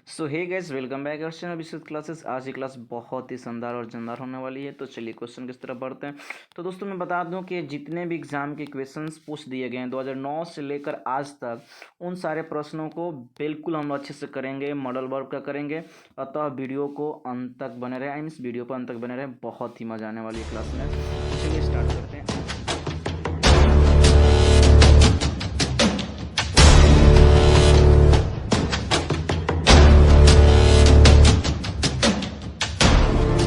So hey guys, welcome back our channel Vishesh classes. आज की class बहुत ही शानदार और जानदार होने वाली है। तो चलिए क्वेश्चन किस तरह बढ़ते हैं। तो दोस्तों मैं बता दूं कि जितने भी एग्जाम के क्वेश्चंस पूछ दिए गए हैं 2009 से लेकर आज तक, उन सारे प्रश्नों को बिल्कुल हम अच्छे से करेंगे, मॉडल वर्क का करेंगे। अतः वीडियो को अंत तक बने रहे, आई मीन वीडियो पर अंत तक बने रहे, बहुत ही मजा आने वाली है क्लास में। तो चलिए स्टार्ट करते हैं।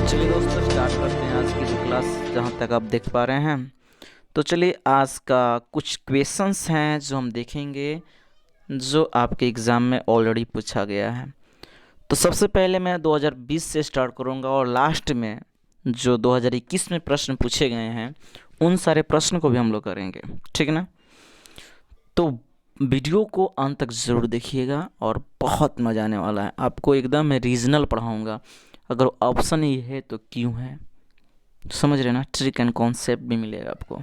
चलिए दोस्तों स्टार्ट करते हैं आज की जो क्लास, जहाँ तक आप देख पा रहे हैं। तो चलिए आज का कुछ क्वेश्चंस हैं जो हम देखेंगे, जो आपके एग्ज़ाम में ऑलरेडी पूछा गया है। तो सबसे पहले मैं 2020 से स्टार्ट करूंगा और लास्ट में जो 2021 में प्रश्न पूछे गए हैं उन सारे प्रश्न को भी हम लोग करेंगे, ठीक है ना। तो वीडियो को अंत तक ज़रूर देखिएगा और बहुत मज़ा आने वाला है। आपको एकदम रीजनल पढ़ाऊँगा। अगर ऑप्शन ये है तो क्यों है, समझ रहे ना। ट्रिक एंड कॉन्सेप्ट भी मिलेगा आपको।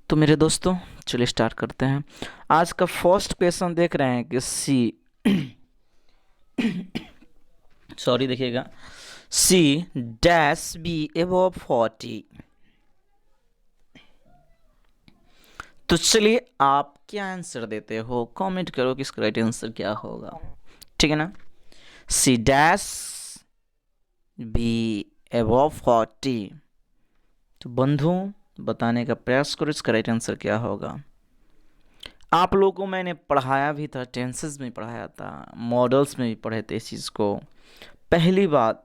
तो मेरे दोस्तों चलिए स्टार्ट करते हैं। आज का फर्स्ट क्वेश्चन देख रहे हैं कि सी सॉरी देखिएगा, सी डैश बी एबव 40। तो चलिए आप क्या आंसर देते हो, कमेंट करो कि इसका राइट आंसर क्या होगा, ठीक है ना। C dash B above 40। तो बंधुओं बताने का प्रयास करो इसका राइट आंसर क्या होगा। आप लोगों को मैंने पढ़ाया भी था, टेंसेस में पढ़ाया था, मॉडल्स में भी पढ़े थे इस चीज़ को। पहली बात,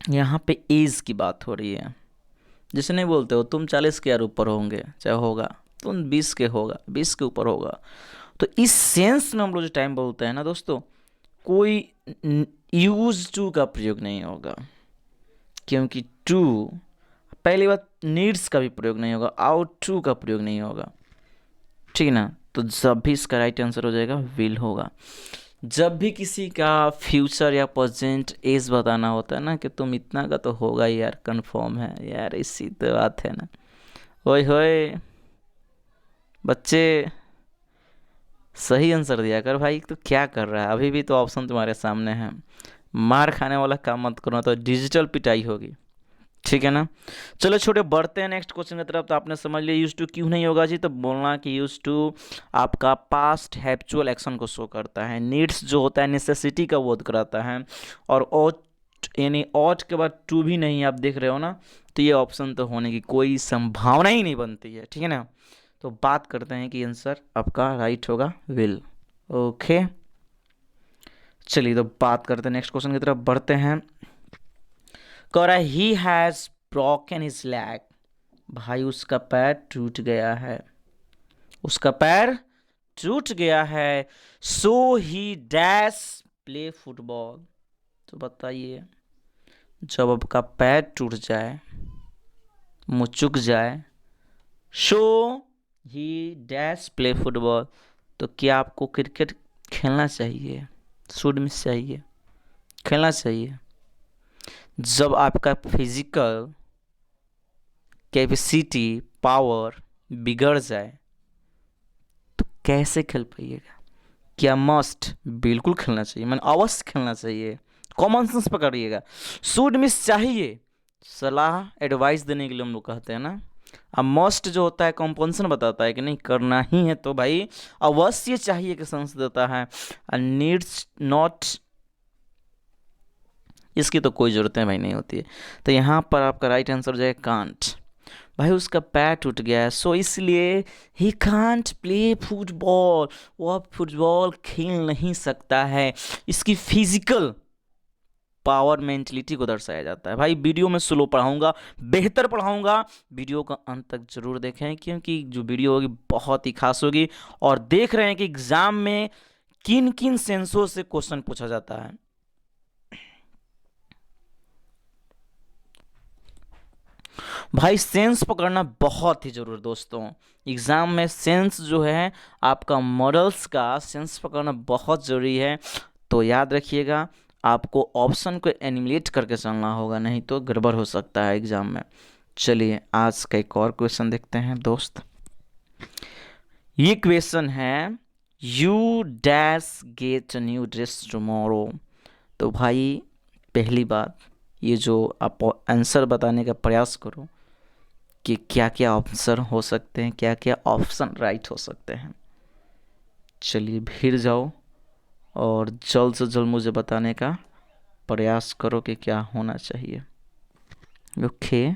यहाँ पे एज की बात हो रही है। जैसे नहीं बोलते हो तुम 40 के यार ऊपर होंगे, चाहे होगा तुम 20 के होगा, 20 के ऊपर होगा। तो इस सेंस में हम लोग जो टाइम बोलते हैं ना दोस्तों, कोई यूज टू का प्रयोग नहीं होगा, क्योंकि टू, पहली बात नीड्स का भी प्रयोग नहीं होगा, आउट टू का प्रयोग नहीं होगा, ठीक है ना। तो जब भी इसका राइट आंसर हो जाएगा विल होगा। जब भी किसी का फ्यूचर या प्रेजेंट एज बताना होता है ना कि तुम इतना का तो होगा ही यार, कंफर्म है यार, इसी तो बात है ना। ओए होए बच्चे, सही आंसर दिया कर भाई। तो क्या कर रहा है, अभी भी तो ऑप्शन तुम्हारे सामने है। मार खाने वाला काम मत करो, तो डिजिटल पिटाई होगी, ठीक है ना। चलो छोटे बढ़ते हैं नेक्स्ट क्वेश्चन की तरफ। तो आपने समझ लिया यूज टू क्यों नहीं होगा जी। तो बोलना कि यूज टू आपका पास्ट हैप्चुअल एक्शन को शो करता है। नीड्स जो होता है नेसेसिटी का बोध कराता है। और ought यानी ought के बाद टू भी नहीं, आप देख रहे हो ना। तो ये ऑप्शन तो होने की कोई संभावना ही नहीं बनती है, ठीक है ना। तो बात करते हैं कि आंसर आपका राइट होगा विल। ओके चलिए तो बात करते हैं नेक्स्ट क्वेश्चन की तरफ बढ़ते हैं। कह रहा है he has broken his lag. भाई उसका पैर टूट गया है, उसका पैर टूट गया है। सो ही डैश प्ले फुटबॉल। तो बताइए, जब आपका पैर टूट जाए, मुचुक जाए, सो ही डैश प्ले फुटबॉल, तो क्या आपको क्रिकेट खेलना चाहिए, शुड मिस चाहिए, खेलना चाहिए। जब आपका फिजिकल कैपेसिटी पावर बिगड़ जाए तो कैसे खेल पाइएगा। क्या मस्ट, बिल्कुल खेलना चाहिए, मैंने अवश्य खेलना चाहिए, कॉमन सेंस पकड़िएगा। शुड मिस चाहिए, सलाह एडवाइस देने के लिए हम लोग कहते हैं ना। अब मस्ट जो होता है कंपल्सन बताता है कि नहीं करना ही है, तो भाई अवश्य चाहिए कि सेंस देता है। नीड्स नॉट, इसकी तो कोई ज़रूरत है भाई नहीं होती है। तो यहाँ पर आपका राइट आंसर हो जाएगा कांट। भाई उसका पैर टूट गया है, सो इसलिए ही कांट प्ले फुटबॉल, वो अब फुटबॉल खेल नहीं सकता है। इसकी फिजिकल पावर मेंटलिटी को दर्शाया जाता है। भाई वीडियो में स्लो पढ़ाऊंगा, बेहतर पढ़ाऊंगा, वीडियो का अंत तक जरूर देखें, क्योंकि जो वीडियो होगी बहुत ही खास होगी। और देख रहे हैं कि एग्जाम में किन किन सेंसों से क्वेश्चन पूछा जाता है। भाई सेंस पकड़ना बहुत ही जरूरी दोस्तों। एग्जाम में सेंस जो है, आपका मॉडल्स का सेंस पकड़ना बहुत ज़रूरी है। तो याद रखिएगा, आपको ऑप्शन को एनिमेट करके चलना होगा, नहीं तो गड़बड़ हो सकता है एग्जाम में। चलिए आज का एक और क्वेश्चन देखते हैं दोस्त। ये क्वेश्चन है you dash get a new dress tomorrow. तो भाई पहली बात, ये जो आप आंसर बताने का प्रयास करो कि क्या क्या ऑप्शन हो सकते हैं, क्या क्या ऑप्शन राइट हो सकते हैं। चलिए फिर जाओ और जल्द से जल्द मुझे बताने का प्रयास करो कि क्या होना चाहिए। ओके,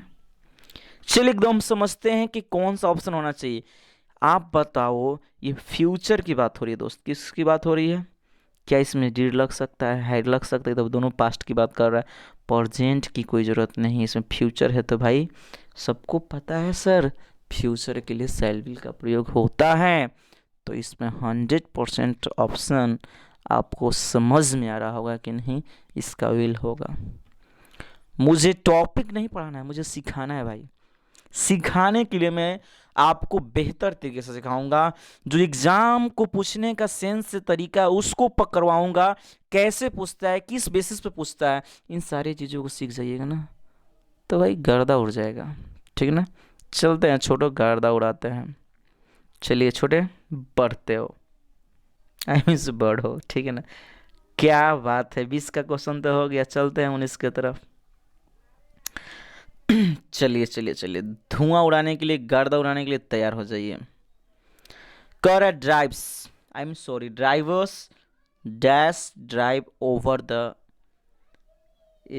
चलिए एकदम समझते हैं कि कौन सा ऑप्शन होना चाहिए। आप बताओ, ये फ्यूचर की बात हो रही है दोस्त, किसकी बात हो रही है? क्या इसमें डिड लग सकता है, हैड लग सकता है? तो दोनों पास्ट की बात कर रहा है, प्रेजेंट की कोई ज़रूरत नहीं, इसमें फ्यूचर है। तो भाई सबको पता है सर, फ्यूचर के लिए शैल विल का प्रयोग होता है। तो इसमें 100% ऑप्शन आपको समझ में आ रहा होगा कि नहीं, इसका विल होगा। मुझे टॉपिक नहीं पढ़ाना है, मुझे सिखाना है भाई। सिखाने के लिए मैं आपको बेहतर तरीके से सिखाऊंगा। जो एग्जाम को पूछने का सेंस से तरीका है उसको पकड़वाऊंगा, कैसे पूछता है, किस बेसिस पे पूछता है, इन सारी चीज़ों को सीख जाइएगा ना, तो भाई गर्दा उड़ जाएगा। ठीक है ना, चलते हैं छोटो, गर्दा उड़ाते हैं। चलिए छोटे, बढ़ते हो, आई मीन बर्ड हो, ठीक है ना। क्या बात है, 20 का क्वेश्चन तो हो गया, चलते हैं 19 की तरफ। चलिए चलिए चलिए, धुआं उड़ाने के लिए, गर्दा उड़ाने के लिए तैयार हो जाइए। Car drives, I am sorry, drivers dash drive over the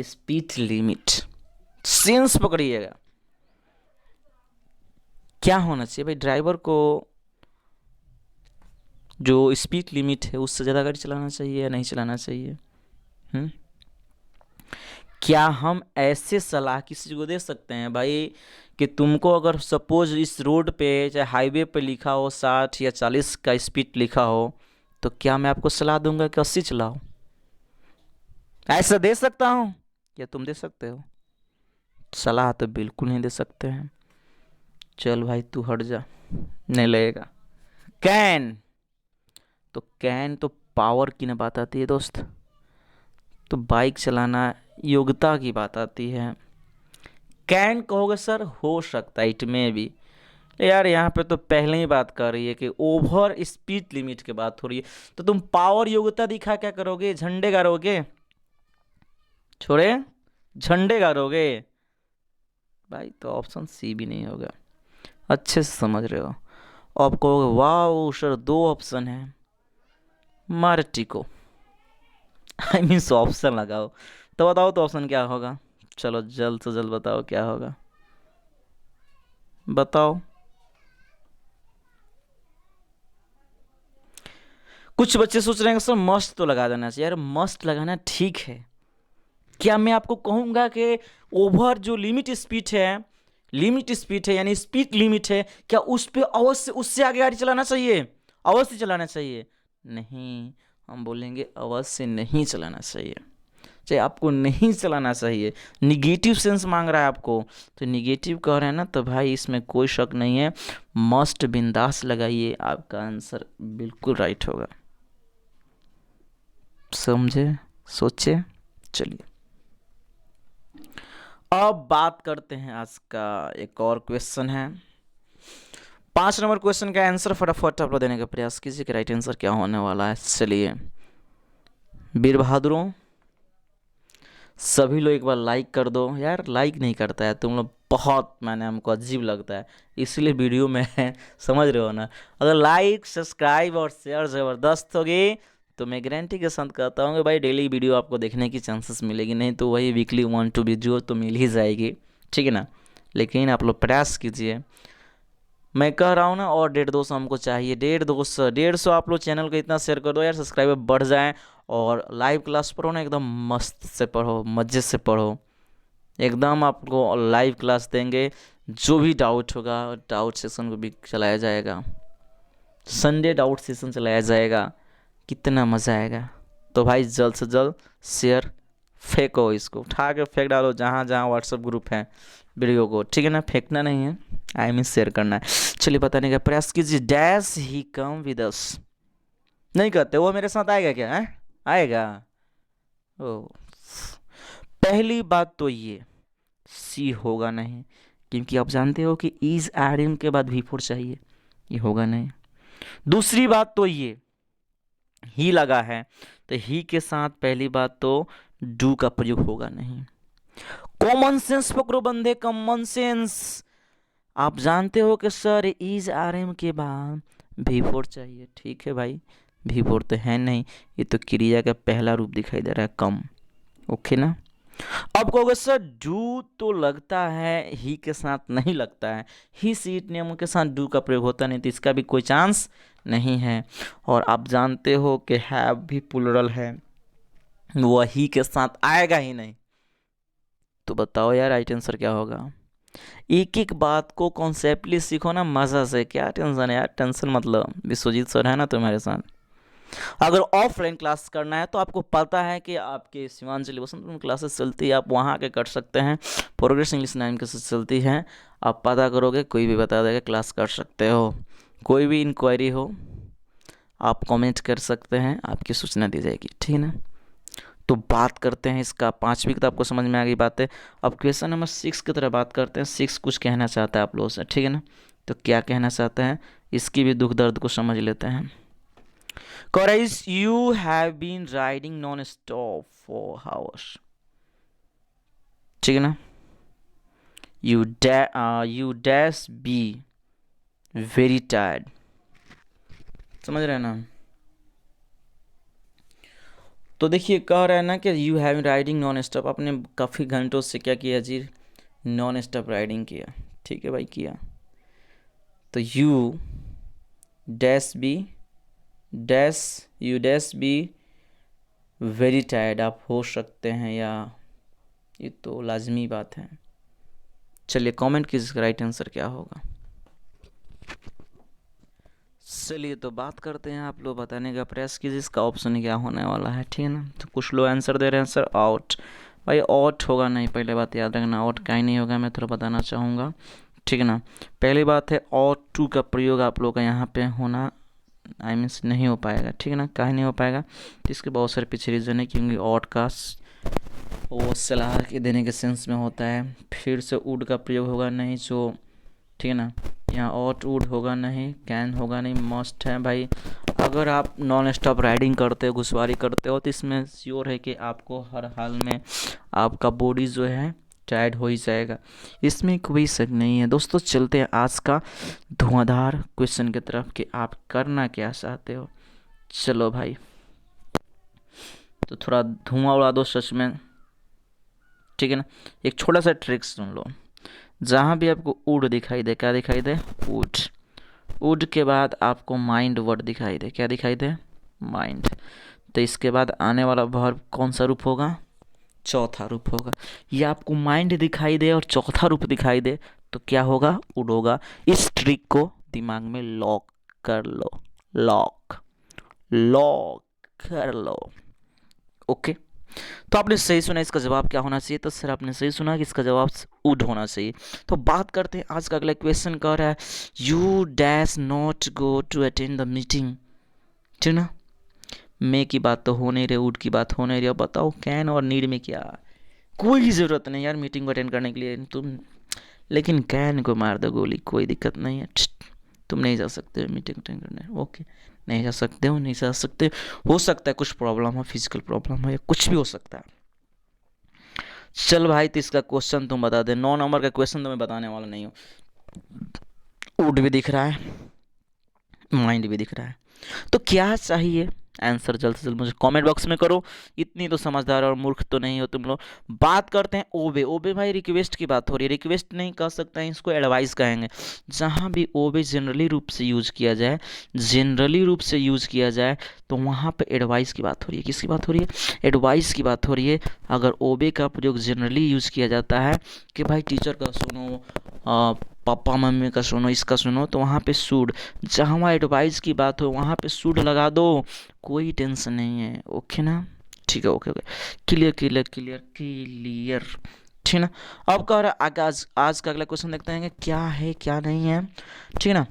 speed limit. Sense पकड़िएगा, क्या होना चाहिए भाई? ड्राइवर को जो स्पीड लिमिट है उससे ज़्यादा गाड़ी चलाना चाहिए या नहीं चलाना चाहिए? क्या हम ऐसे सलाह किसी को दे सकते हैं भाई कि तुमको अगर सपोज इस रोड पे चाहे हाईवे पे लिखा हो 60 या 40 का स्पीड लिखा हो, तो क्या मैं आपको सलाह दूंगा कि 80 चलाओ? ऐसा दे सकता हूँ? क्या तुम दे सकते हो? सलाह तो बिल्कुल नहीं दे सकते हैं। चल भाई तू हट जा, नहीं लगेगा। कैन, तो कैन तो पावर की ना बात आती है दोस्त, तो बाइक चलाना योग्यता की बात आती है। कैन कहोगे सर, हो सकता है, इट में भी। यार यहाँ पे तो पहले ही बात कर रही है कि ओवर स्पीड लिमिट की बात हो रही है, तो तुम पावर योग्यता दिखा क्या करोगे? झंडे गाड़ोगे? छोड़े, झंडे गाड़ोगे भाई, तो ऑप्शन सी भी नहीं होगा। अच्छे से समझ रहे हो? अब कहोगे वाह सर 2 ऑप्शन है, मारे टिको, आई मीन ऑप्शन लगाओ। तो बताओ तो ऑप्शन क्या होगा? चलो जल्द से जल्द बताओ क्या होगा, बताओ। कुछ बच्चे सोच रहे हैं सर मस्ट तो लगा देना चाहिए। यार मस्ट लगाना ठीक है, क्या मैं आपको कहूंगा कि ओवर जो लिमिट स्पीड है यानी स्पीड लिमिट है, क्या उस पे अवश्य उससे आगे गाड़ी चलाना चाहिए? अवश्य चलाना चाहिए? नहीं, हम बोलेंगे अवश्य नहीं चलाना चाहिए। चाहे आपको नहीं चलाना चाहिए, निगेटिव सेंस मांग रहा है आपको, तो निगेटिव कह रहे हैं ना, तो भाई इसमें कोई शक नहीं है, मस्ट बिंदास लगाइए, आपका आंसर बिल्कुल राइट होगा। समझे, सोचे। चलिए अब बात करते हैं, आज का एक और क्वेश्चन है। 5 नंबर क्वेश्चन का आंसर फटाफट आप लोग देने का प्रयास कीजिए कि राइट आंसर क्या होने वाला है। चलिए वीर बहादुरों, सभी लोग एक बार लाइक कर दो। यार लाइक नहीं करता है तुम लोग, बहुत मैंने हमको अजीब लगता है, इसलिए वीडियो में समझ रहे हो ना। अगर लाइक सब्सक्राइब और शेयर ज़बरदस्त होगी तो मैं गारंटी के साथ कहता हूँ कि भाई डेली वीडियो आपको देखने की चांसेस मिलेगी, नहीं तो वही वीकली 1-2 वीडियो तो मिल ही जाएगी, ठीक है ना। लेकिन आप लोग प्रयास कीजिए, मैं कह रहा हूँ ना, और 150 हमको चाहिए, 150 आप लोग चैनल को इतना शेयर कर दो यार, सब्सक्राइबर बढ़ जाएं। और लाइव क्लास पढ़ो ना, एकदम मस्त से पढ़ो, मज़े से पढ़ो, एकदम आपको लाइव क्लास देंगे। जो भी डाउट होगा, डाउट सेशन को भी चलाया जाएगा, संडे डाउट सेशन चलाया जाएगा, कितना मज़ा आएगा। तो भाई जल्द से जल्द शेयर फेंको, इसको उठा के फेंक डालो जहाँ जहाँ व्हाट्सएप ग्रुप है वीडियो को, ठीक है ना, फेंकना नहीं है, आई मीन शेयर करना है। चलिए बताने का प्रयास कीजिए। Dash he come with us, नहीं कहते वो मेरे साथ आएगा क्या है? आएगा। ओ, पहली बात तो ये सी होगा नहीं, क्योंकि आप जानते हो कि इज एड इन के बाद V4 चाहिए, ये होगा नहीं। दूसरी बात तो ये ही लगा है तो ही के साथ पहली बात तो डू का प्रयोग होगा नहीं। कॉमन सेंस पकड़ो बंदे, कॉमन सेंस। आप जानते हो कि सर इज आर एम के बाद भी फोर चाहिए, ठीक है भाई, भी फोर तो है नहीं, ये तो क्रिया का पहला रूप दिखाई दे रहा है कम, ओके ना। अब कहोगे सर डू तो लगता है ही के साथ नहीं लगता है, ही सी इट नियमों के साथ डू का प्रयोग होता नहीं, तो इसका भी कोई चांस नहीं है। और आप जानते हो कि हैव भी प्लुरल है, वह ही के साथ आएगा ही नहीं। तो बताओ यार राइट आंसर क्या होगा। एक एक बात को कॉन्सेप्टली सीखो ना मज़ा से, क्या टेंशन है यार, टेंशन मतलब विश्वजीत सर है ना तुम्हारे साथ। अगर ऑफलाइन क्लास करना है तो आपको पता है कि आपके शिवांजलि वसंत में क्लासेस चलती है, आप वहाँ के कर सकते हैं। प्रोग्रेस इंग्लिश 9 के साथ चलती है, आप पता करोगे, कोई भी बता देगा, क्लास कर सकते हो। कोई भी इंक्वायरी हो आप कमेंट कर सकते हैं, आपकी सूचना दी जाएगी, ठीक है ना। तो बात करते हैं इसका, 5वीं किताब आपको समझ में आ गई बातें। अब क्वेश्चन नंबर 6 की तरह बात करते हैं। 6 कुछ कहना चाहता है आप लोगों से, ठीक है ना। तो क्या कहना चाहते हैं, इसकी भी दुख दर्द को समझ लेते हैं। Courage, you have been riding non-stop for hours, ठीक है ना। You dash be very tired, समझ रहे हैं ना। तो देखिए कह रहा है ना कि you have riding non stop, आपने काफ़ी घंटों से क्या किया जी, नॉन स्टॉप राइडिंग किया, ठीक है भाई किया। तो you dash be very tired, आप हो सकते हैं, या ये तो लाजमी बात है। चलिए कमेंट कीजिए राइट आंसर क्या होगा। चलिए तो बात करते हैं, आप लोग बताने का प्रयास कीजिए इसका ऑप्शन क्या होने वाला है, ठीक है ना। तो कुछ लोग आंसर दे रहे हैं सर आउट, भाई आउट होगा नहीं, पहले बात याद रखना, आउट कहीं नहीं होगा, मैं थोड़ा बताना चाहूँगा, ठीक है ना। पहली बात है आउट टू का प्रयोग आप लोग का यहाँ पे होना आई मीन्स नहीं हो पाएगा, ठीक है ना। कहीं नहीं हो पाएगा, तो इसके बहुत सारे पीछे रीज़न है, क्योंकि आउट का वो सलाह के देने के सेंस में होता है। फिर से वुड का प्रयोग होगा नहीं, जो ठीक है ना, यहाँ ऑट वुड होगा नहीं, कैन होगा नहीं, मस्ट है भाई। अगर आप नॉन स्टॉप राइडिंग करते हो, घुसवारी करते हो, तो इसमें श्योर है कि आपको हर हाल में आपका बॉडी जो है टायर्ड हो ही जाएगा, इसमें कोई शक नहीं है। दोस्तों चलते हैं आज का धुआंधार क्वेश्चन की तरफ कि आप करना क्या चाहते हो। चलो भाई, तो थोड़ा धुआं उड़ा दो सच में, ठीक है ना। एक छोटा सा ट्रिक सुन लो, जहाँ भी आपको वुड दिखाई दे, क्या दिखाई दे, वुड, वुड के बाद आपको माइंड वर्ड दिखाई दे, क्या दिखाई दे, माइंड, तो इसके बाद आने वाला वर्ब कौन सा रूप होगा, चौथा रूप होगा। ये आपको माइंड दिखाई दे और चौथा रूप दिखाई दे तो क्या होगा, वुड होगा। इस ट्रिक को दिमाग में लॉक कर लो, लॉक लॉक कर लो, ओके। तो आपने सही सुना, इसका जवाब क्या होना चाहिए, तो सर आपने सही सुना कि इसका जवाब वुड होना चाहिए। तो बात करते हैं आज का अगला क्वेश्चन, कह रहा है you dash not go to attend the meeting, ठीक ना। मे की बात तो हो नहीं रही, वुड की बात हो नहीं रही, अब बताओ कैन और नीड में क्या, कोई ज़रूरत नहीं यार मीटिंग को अटेंड करने के लिए तुम, लेकिन कैन को मार दो गोली, कोई दिक्कत नहीं है, तुम नहीं जा सकते हो मीटिंग अटेंड करने, ओके नहीं जा सकते हो, नहीं जा सकते हो सकता है कुछ प्रॉब्लम हो, फिजिकल प्रॉब्लम हो, या कुछ भी हो सकता है। चल भाई, तो इसका क्वेश्चन तुम बता दे, 9 नंबर का क्वेश्चन तो मैं बताने वाला नहीं हूँ। वुड भी दिख रहा है, माइंड भी दिख रहा है, तो क्या चाहिए आंसर जल्द से जल्द मुझे कमेंट बॉक्स में करो, इतनी तो समझदार और मूर्ख तो नहीं हो तुम लोग। बात करते हैं ओबे, ओबे भाई रिक्वेस्ट की बात हो रही है, रिक्वेस्ट नहीं कह सकते हैं, इसको एडवाइस कहेंगे। जहाँ भी ओबे जनरली रूप से यूज़ किया जाए, जनरली रूप से यूज़ किया जाए, तो वहाँ पे एडवाइस की बात हो रही है, किसकी बात हो रही है, एडवाइस की बात हो रही है। अगर ओबे का प्रयोग जनरली यूज़ किया जाता है कि भाई टीचर का सुनो, पापा मम्मी का सुनो, इसका सुनो, तो वहाँ पे शुड, जहाँ एडवाइस की बात हो वहाँ पे शुड लगा दो, कोई टेंशन नहीं है, ओके ना, ठीक है, okay okay, clear clear clear clear, ठीक है ना। अब कह रहा है आज का अगला क्वेश्चन देखते हैं कि क्या है क्या नहीं है, ठीक है ना।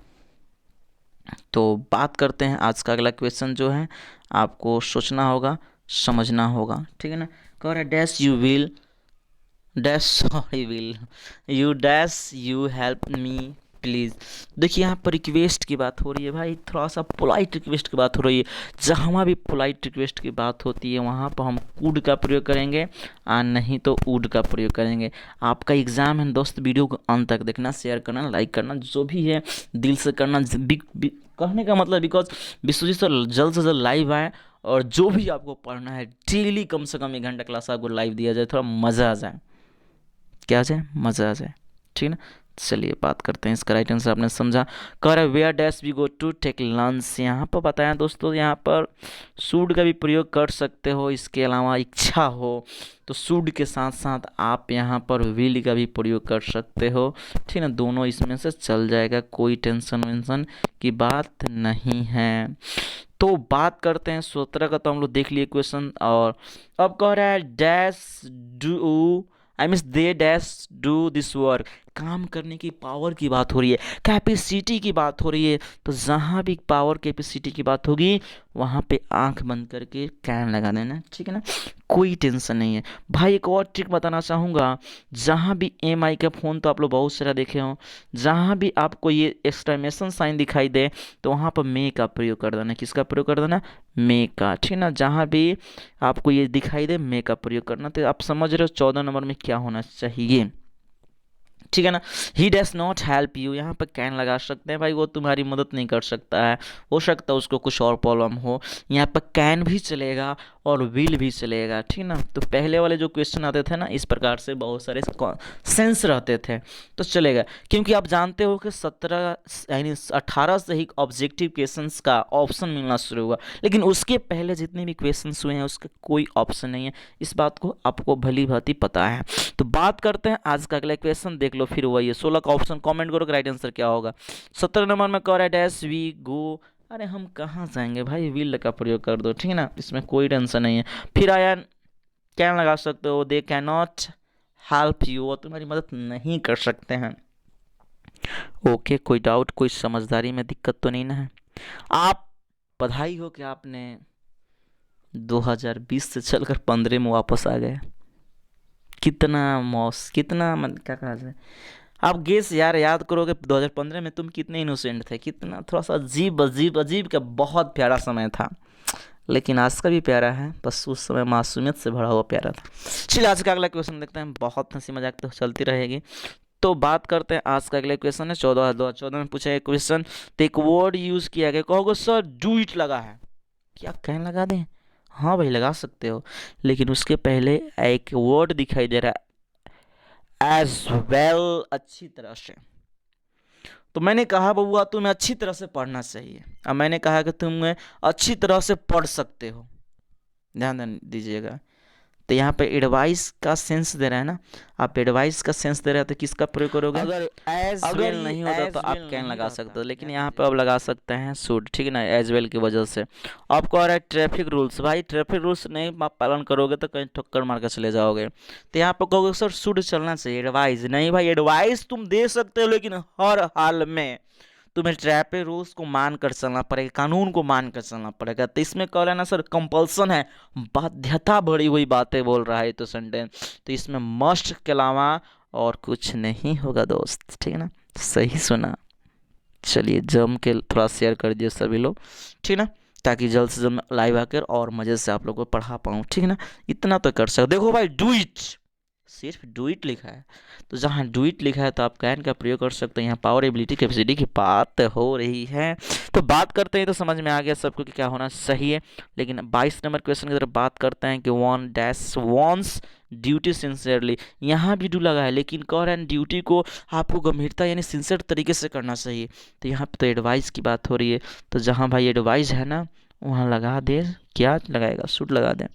तो बात करते हैं आज का अगला क्वेश्चन जो है, आपको सोचना होगा, समझना होगा, ठीक है ना। कह रहा है dash you will dash sorry will you dash you help me please. देखिए यहाँ पर रिक्वेस्ट की बात हो रही है भाई, थोड़ा सा पोलाइट रिक्वेस्ट की बात हो रही है। जहाँ भी पोलाइट रिक्वेस्ट की बात होती है वहाँ पर हम कुड का प्रयोग करेंगे और नहीं तो वुड का प्रयोग करेंगे। आपका एग्ज़ाम है दोस्त, वीडियो को अंत तक देखना, शेयर करना, लाइक करना, जो भी है दिल से करना। कहने का मतलब बिकॉज विश्वजीत सर जल्द से जल्द लाइव आए और जो भी आपको पढ़ना है डेली कम से कम 1 घंटा क्लास आपको लाइव दिया जाए, थोड़ा मज़ा आ जाए। क्या आ जाए? मज़ा आ जाए, ठीक है ना। चलिए बात करते हैं इसका राइट आंसर। आपने समझा, कह रहे where dash we go to take lunch. यहाँ पर बताया दोस्तों, यहाँ पर शुड का भी प्रयोग कर सकते हो, इसके अलावा इच्छा हो तो शुड के साथ साथ आप यहाँ पर विल का भी प्रयोग कर सकते हो, ठीक है ना। दोनों इसमें से चल जाएगा, कोई टेंशन वेंशन की बात नहीं है। तो बात करते हैं 17 का, तो हम लोग देख लिए क्वेश्चन। और अब कह रहा है dash do I means they dash do this work. काम करने की पावर की बात हो रही है, कैपेसिटी की बात हो रही है। तो जहाँ भी पावर कैपेसिटी की बात होगी वहाँ पे आंख बंद करके कैन लगा देना, ठीक है ना, कोई टेंशन नहीं है। भाई एक और ट्रिक बताना चाहूँगा, जहाँ भी MI का फ़ोन तो आप लोग बहुत सारा देखे हो, जहाँ भी आपको ये एक्सक्लेमेशन साइन दिखाई दे तो वहाँ पर मे का प्रयोग कर देना। किसका प्रयोग कर देना? मे का, ठीक है ना। जहाँ भी आपको ये दिखाई दे मे का प्रयोग करना। तो आप समझ रहे हो 14 नंबर में क्या होना चाहिए, ठीक है ना। ही डैश नॉट हेल्प यू, यहाँ पर कैन लगा सकते हैं भाई, वो तुम्हारी मदद नहीं कर सकता है, हो सकता है उसको कुछ और प्रॉब्लम हो। यहाँ पर कैन भी चलेगा और विल भी चलेगा, ठीक ना। तो पहले वाले जो क्वेश्चन आते थे ना, इस प्रकार से बहुत सारे सेंस रहते थे तो चलेगा। क्योंकि आप जानते हो कि 17 यानी 18 से ही ऑब्जेक्टिव क्वेश्चंस का ऑप्शन मिलना शुरू हुआ, लेकिन उसके पहले जितने भी क्वेश्चंस हुए हैं उसका कोई ऑप्शन नहीं है। इस बात को आपको भली भांति पता है। तो बात करते हैं आज का अगला क्वेश्चन, देख लो फिर वही है 16 का ऑप्शन। कमेंट करो राइट आंसर क्या होगा। 17 नंबर में कह रहा है डैश वी गो। अरे हम कहाँ जाएंगे भाई, विल का प्रयोग कर दो, ठीक है ना, इसमें कोई टेंशन नहीं है। फिर आया कैन लगा सकते हो, they can not help you, वो तुम्हारी मदद नहीं कर सकते हैं। ओके, कोई डाउट, कोई समझदारी में दिक्कत तो नहीं ना है। आप बधाई हो कि आपने 2020 से चलकर 15 में वापस आ गए। कितना मौस, कितना क्या कहा जाए, आप गेस यार याद करोगे 2015 में तुम कितने इनोसेंट थे, कितना थोड़ा सा अजीब अजीब अजीब का बहुत प्यारा समय था। लेकिन आज का भी प्यारा है, बस उस समय मासूमियत से भरा हुआ प्यारा था। चलिए आज का अगला क्वेश्चन देखते हैं, बहुत हंसी मजाक तो चलती रहेगी। तो बात करते हैं आज का अगला क्वेश्चन है 2014 में पूछा गया क्वेश्चन। तो एक वर्ड यूज किया गया, कहोगे सर डू इट लगा है, क्या कहने लगा दें? हाँ भाई लगा सकते हो, लेकिन उसके पहले एक वर्ड दिखाई दे रहा है एज वेल, अच्छी तरह से। तो मैंने कहा बबुआ तुम्हें अच्छी तरह से पढ़ना चाहिए, अब मैंने कहा कि तुम्हें अच्छी तरह से पढ़ सकते हो, ध्यान दीजिएगा। तो यहाँ पे एडवाइस का सेंस दे रहा है ना, आप एडवाइस का सेंस दे रहे हो तो किसका प्रयोग करोगे? अगर वेल नहीं होता तो आप कैन लगा सकते हो, लेकिन यहाँ पे आप लगा सकते हैं शुड, ठीक है ना, एज वेल की वजह से। आपको आ रहा है ट्रैफिक रूल्स, भाई ट्रैफिक रूल्स नहीं आप पालन करोगे तो कहीं ठक्कर मार कर चले जाओगे। तो यहाँ पे कहोगे सर शुड चलना चाहिए, एडवाइस नहीं भाई, एडवाइस तुम दे सकते हो लेकिन हर हाल में तुम्हें ट्रैफिक रूल्स को मान कर चलना पड़ेगा, कानून को मान कर चलना पड़ेगा। तो इसमें कह रहा है ना सर कंपल्सन है, बाध्यता भरी हुई बातें बोल रहा है तो सेंटेंस, तो इसमें मस्ट के अलावा और कुछ नहीं होगा दोस्त, ठीक है ना, सही सुना। चलिए जम के थोड़ा शेयर कर दिए सभी लोग, ठीक है ना, ताकि जल्द से जल्द लाइव आकर और मज़े से आप लोग को पढ़ा पाऊँ, ठीक है ना, इतना तो कर सकते। देखो भाई डू इट, सिर्फ डू इट लिखा है, तो जहाँ डू इट लिखा है तो आप कैन का प्रयोग कर सकते हैं। यहाँ पावर एबिलिटी कैपेसिटी की बात हो रही है, तो बात करते हैं तो समझ में आ गया सबको कि क्या होना चाहिए। लेकिन 22 नंबर क्वेश्चन की तरफ बात करते हैं कि one dash once duty sincerely, यहाँ भी डू लगा है लेकिन कह रहे हैं ड्यूटी को आपको गंभीरता यानी सिंसियर तरीके से करना चाहिए। तो यहाँ पे तो एडवाइस की बात हो रही है, तो जहाँ भाई एडवाइस है ना वहाँ लगा दे, क्या लगाएगा, शुड लगा दें।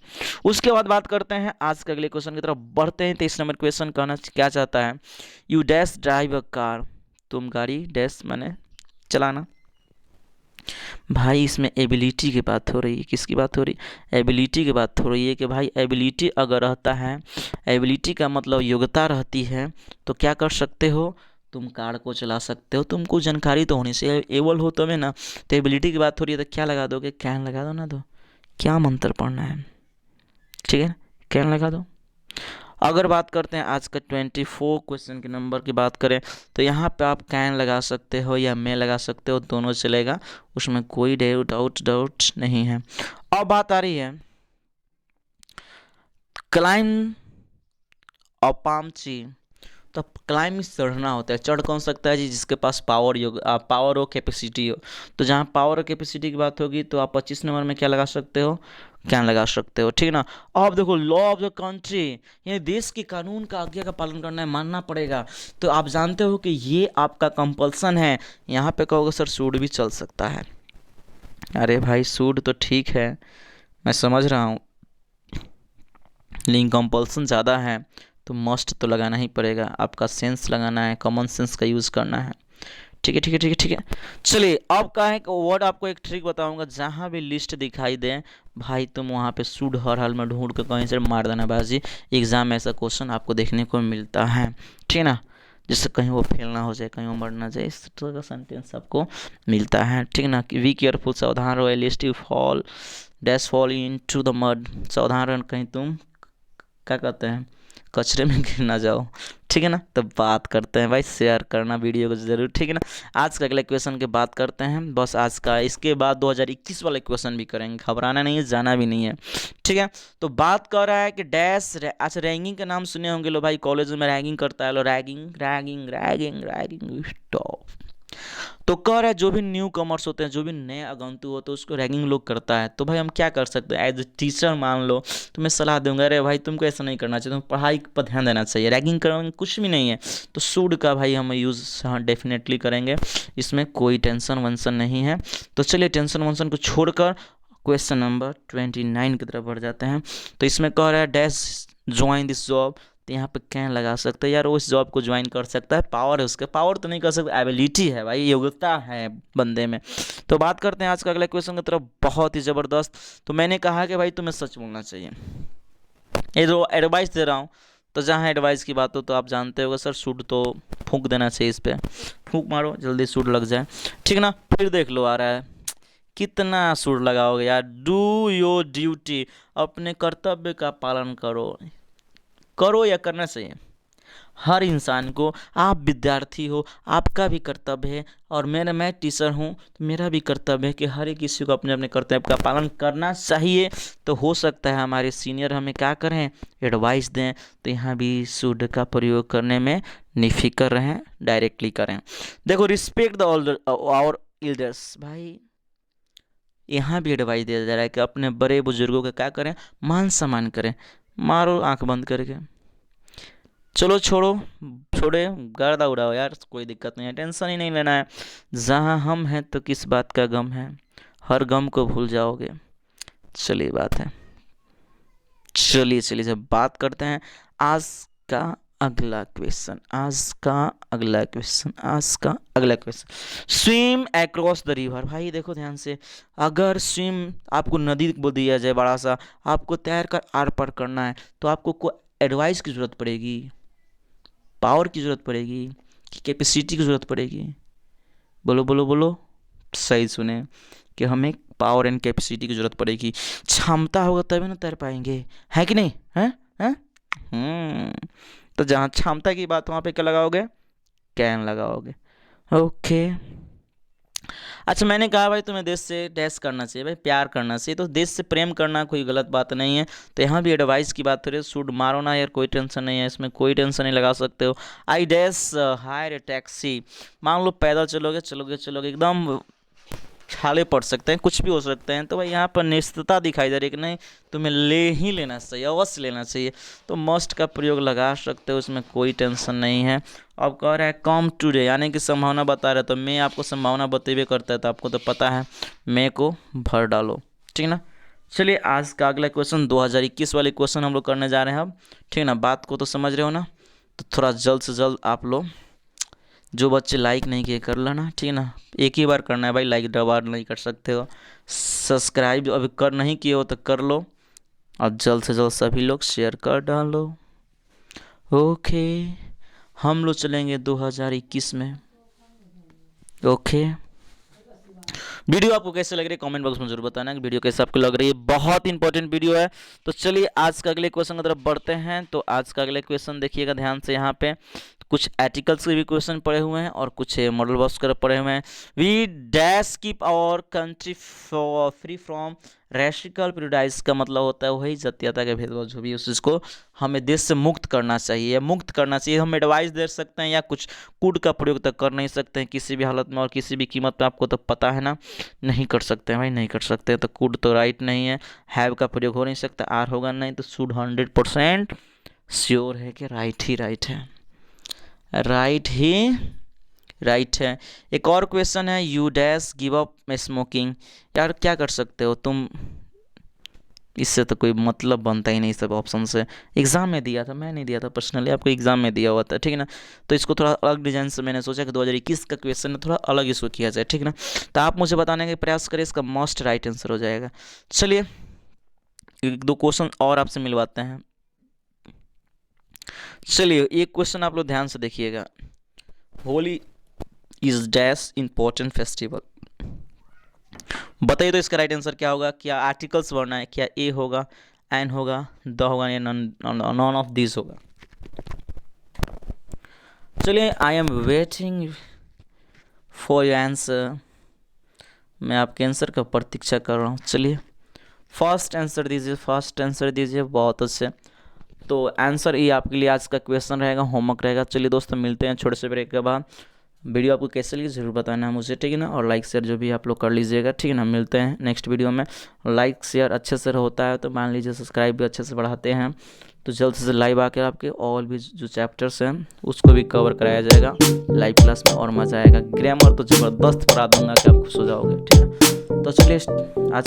उसके बाद बात करते हैं आज के अगले क्वेश्चन की तरफ बढ़ते हैं। 23 नंबर क्वेश्चन कहना क्या चाहता है, you dash drive a car, तुम गाड़ी डैश माने चलाना। भाई इसमें एबिलिटी की बात हो रही है, किसकी बात हो रही है? एबिलिटी की बात हो रही है कि भाई एबिलिटी अगर रहता है, एबिलिटी का मतलब योग्यता रहती है, तो क्या कर सकते हो, तुम कार को चला सकते हो। तुमको जानकारी तो होनी चाहिए, एबल हो तब ना। तो एबिलिटी की बात हो रही है तो क्या लगा दोगे, कैन लगा दो ना, दो क्या मंत्र पढ़ना है, ठीक है, कैन लगा दो। अगर बात करते हैं आज का 24 क्वेश्चन के नंबर की बात करें तो यहाँ पे आप कैन लगा सकते हो या मैं लगा सकते हो, दोनों चलेगा, उसमें कोई डाउट नहीं है। अब बात आ रही है क्लाइम और पाम ट्री। तो क्लाइंब चढ़ना होता है, चढ़ कौन सकता है जी, जिसके पास पावर हो, कैपेसिटी हो। तो जहाँ पावर और कैपेसिटी की बात होगी तो आप 25 नंबर में क्या लगा सकते हो, कैन लगा सकते हो, ठीक ना। अब देखो लॉ ऑफ द कंट्री, यानी देश के कानून का आज्ञा का पालन करना है, मानना पड़ेगा। तो आप जानते हो कि ये आपका कंपल्सन है। यहाँ पे कहोगे सर सूड भी चल सकता है। अरे भाई सूड तो ठीक है, मैं समझ रहा हूँ, लेकिन कंपल्सन ज़्यादा है तो मस्ट तो लगाना ही पड़ेगा। आपका सेंस लगाना है, कॉमन सेंस का यूज़ करना है। ठीक है ठीक है ठीक है ठीक है। चलिए अब का है वर्ड, आपको एक ट्रिक बताऊंगा, जहाँ भी लिस्ट दिखाई दे भाई तुम वहाँ पे शुड हर हाल में ढूंढ के कहीं से मार देना बाजी। एग्जाम में ऐसा क्वेश्चन आपको देखने को मिलता है, ठीक ना, जिससे कहीं वो फेल ना हो जाए, कहीं वो मर ना जाए, इस तरह का सेंटेंस आपको मिलता है, ठीक ना। वी केयरफुल, सावधान रहो, lest you fall fall into the mud, सावधान रहो कहीं तुम क्या कहते हैं कचरे में गिर ना जाओ, ठीक है ना। तो बात करते हैं भाई, शेयर करना वीडियो को जरूर, ठीक है ना। आज का अगले क्वेश्चन की बात करते हैं, बस आज का, इसके बाद 2021 वाले क्वेश्चन भी करेंगे, घबराना नहीं है, जाना भी नहीं है, ठीक है। तो बात कर रहा है कि अच्छा रैगिंग का नाम सुने होंगे लो भाई, कॉलेज में रैगिंग करता है लो, ragging ragging ragging ragging stop. तो कह रहा है जो भी न्यू कमर्स होते हैं, जो भी नए आगंतुक होते हैं, उसको रैगिंग लोग करता है। तो भाई हम क्या कर सकते हैं, एज ए टीचर मान लो तो मैं सलाह दूंगा, अरे भाई तुमको ऐसा नहीं करना चाहिए, तुम पढ़ाई पर ध्यान देना चाहिए, रैगिंग करने कुछ भी नहीं है। तो सूड का भाई हम यूज़ हाँ डेफिनेटली करेंगे, इसमें कोई टेंशन वेंशन नहीं है। तो चलिए टेंशन वेंशन को छोड़कर क्वेश्चन नंबर 29 की तरफ बढ़ जाते हैं। तो इसमें कह रहा है डैश ज्वाइन दिस जॉब, तो यहाँ पे कैन लगा सकते हैं, यार वो इस जॉब को ज्वाइन कर सकता है, पावर है उसके, पावर तो नहीं कर सकता, एबिलिटी है भाई, योग्यता है बंदे में। तो बात करते हैं आज का अगले क्वेश्चन की तरफ, बहुत ही ज़बरदस्त। तो मैंने कहा कि भाई तुम्हें सच बोलना चाहिए, ये जो एडवाइस दे रहा हूँ, तो जहाँ एडवाइस की बात हो तो आप जानते हो सर सूड तो फूंक देना चाहिए, इस पर फूंक मारो जल्दी सूड लग जाए, ठीक ना। फिर देख लो आ रहा है, कितना सूड लगाओगे यार, डू योर ड्यूटी, अपने कर्तव्य का पालन करो, करो या करना चाहिए हर इंसान को। आप विद्यार्थी हो, आपका भी कर्तव्य है, और मैं टीचर हूँ तो मेरा भी कर्तव्य है कि हर एक किसी को अपने अपने कर्तव्य का पालन करना चाहिए। तो हो सकता है हमारे सीनियर हमें क्या करें, एडवाइस दें, तो यहाँ भी शुड का प्रयोग करने में निफिकर रहें, डायरेक्टली करें। देखो रिस्पेक्ट द आवर एल्डर्स, भाई यहाँ भी एडवाइस दिया जा रहा है कि अपने बड़े बुजुर्गों का क्या करें, मान सम्मान करें, मारो आंख बंद करके। चलो छोड़े गर्दा उड़ाओ यार, कोई दिक्कत नहीं है, टेंशन ही नहीं लेना है, जहाँ हम हैं तो किस बात का गम है, हर गम को भूल जाओगे। चलिए बात है, चलिए जब बात करते हैं आज का अगला question, swim across the river. भाई देखो ध्यान से, अगर स्विम आपको नदी बोल दिया जाए बड़ा सा, आपको तैर कर आर पार करना है, तो आपको कोई एडवाइस की ज़रूरत पड़ेगी, पावर की ज़रूरत पड़ेगी कि कैपेसिटी की ज़रूरत पड़ेगी, बोलो बोलो बोलो, सही सुने कि हमें पावर एंड कैपेसिटी की ज़रूरत पड़ेगी, क्षमता होगा तभी ना तैर पाएंगे, है कि नहीं, हैं। तो जहाँ क्षमता की बात वहाँ पे क्या लगाओगे, कैन लगाओगे, ओके। अच्छा मैंने कहा भाई तुम्हें देश से डैश करना चाहिए, भाई प्यार करना चाहिए, तो देश से प्रेम करना कोई गलत बात नहीं है। तो यहाँ भी एडवाइस की बात करें, सूट मारो ना यार, कोई टेंशन नहीं है, इसमें कोई टेंशन नहीं लगा सकते हो। I dash higher A taxi, मान लो पैदल चलोगे एकदम छाले पड़ सकते हैं, कुछ भी हो सकते हैं, तो भाई यहाँ पर निश्चितता दिखाई दे रही है कि नहीं तुम्हें ले ही लेना चाहिए, अवश्य लेना चाहिए, तो मस्ट का प्रयोग लगा सकते हो, उसमें कोई टेंशन नहीं है। अब कह रहा है कम टुडे, यानी कि संभावना बता रहा है, तो मैं आपको संभावना बतेबे करता है, तो आपको तो पता है मैं को भर डालो, ठीक ना। चलिए आज का अगला क्वेश्चन 2021 वाले क्वेश्चन हम लोग करने जा रहे हैं अब, ठीक ना, बात को तो समझ रहे हो ना। तो थोड़ा जल्द से जल्द आप लोग जो बच्चे लाइक नहीं किए कर लेना, ठीक है ना, एक ही बार करना है भाई, लाइक दोबारा नहीं कर सकते हो। सब्सक्राइब अभी कर नहीं किए हो तो कर लो, और जल्द से जल्द सभी लोग शेयर कर डालो, ओके। हम लोग चलेंगे 2021 में, ओके। वीडियो आपको कैसे लग रही है कमेंट बॉक्स में जरूर बताना कि वीडियो कैसे आपको लग रही है, बहुत इंपॉर्टेंट वीडियो है। तो चलिए आज का अगले क्वेश्चन की तरफ बढ़ते हैं। तो आज का अगले क्वेश्चन देखिएगा ध्यान से, यहाँ पे कुछ आर्टिकल्स के भी क्वेश्चन पड़े हुए हैं और कुछ मॉडल बॉक्स के पड़े हुए हैं। We dash keep our country free from racial prejudice का मतलब होता है वही जातीयता के भेदभाव जो भी उस चीज़ को हमें देश से मुक्त करना चाहिए या मुक्त करना चाहिए। हम एडवाइस दे सकते हैं या कुछ कूड का प्रयोग तक कर नहीं सकते हैं किसी भी हालत में और किसी भी कीमत पे, आपको तो पता है ना, नहीं कर सकते हैं भाई, नहीं कर सकते। तो कूड तो राइट नहीं है, हैव का प्रयोग हो नहीं सकता, आर होगा नहीं, तो शुड 100% श्योर है कि राइट ही राइट है, राइट ही राइट है। एक और क्वेश्चन है, you dash give up smoking. यार क्या कर सकते हो तुम, इससे तो कोई मतलब बनता ही नहीं सब ऑप्शन से। एग्जाम में दिया था, मैं नहीं दिया था पर्सनली, आपको एग्जाम में दिया हुआ था, ठीक है ना। तो इसको थोड़ा अलग डिजाइन से मैंने सोचा कि 2021 का क्वेश्चन है, थोड़ा अलग इसको किया जाए, ठीक है ना। तो आप मुझे बताने का प्रयास करें, इसका मोस्ट राइट आंसर हो जाएगा। चलिए एक दो क्वेश्चन और आपसे मिलवाते हैं। चलिए एक क्वेश्चन आप लोग ध्यान से देखिएगा, Holi is dash important festival. बताइए तो इसका राइट आंसर क्या होगा, क्या आर्टिकल्स बढ़ना है, क्या ए होगा, एन होगा, द होगा या नॉन ऑफ दिस होगा। चलिए I am waiting for your answer, मैं आपके आंसर का प्रतीक्षा कर रहा हूँ। चलिए फर्स्ट आंसर दीजिए, फर्स्ट आंसर दीजिए, बहुत अच्छे। तो आंसर ये आपके लिए आज का क्वेश्चन रहेगा, होमवर्क रहेगा। चलिए दोस्तों मिलते हैं छोटे से ब्रेक के बाद। वीडियो आपको कैसे लगी ज़रूर बताना मुझे, ठीक है ना। और लाइक शेयर जो भी आप लोग कर लीजिएगा, ठीक है ना। मिलते हैं नेक्स्ट वीडियो में। लाइक शेयर अच्छे से होता है तो मान लीजिए, सब्सक्राइब भी अच्छे से बढ़ाते हैं तो जल्द से लाइव आकर आपके और भी जो चैप्टर्स हैं उसको भी कवर कराया जाएगा लाइव क्लास में, और मज़ा आएगा। ग्रामर तो ज़बरदस्त पढ़ा दूंगा कि आप खुश हो जाओगे, ठीक है। तो चलिए आज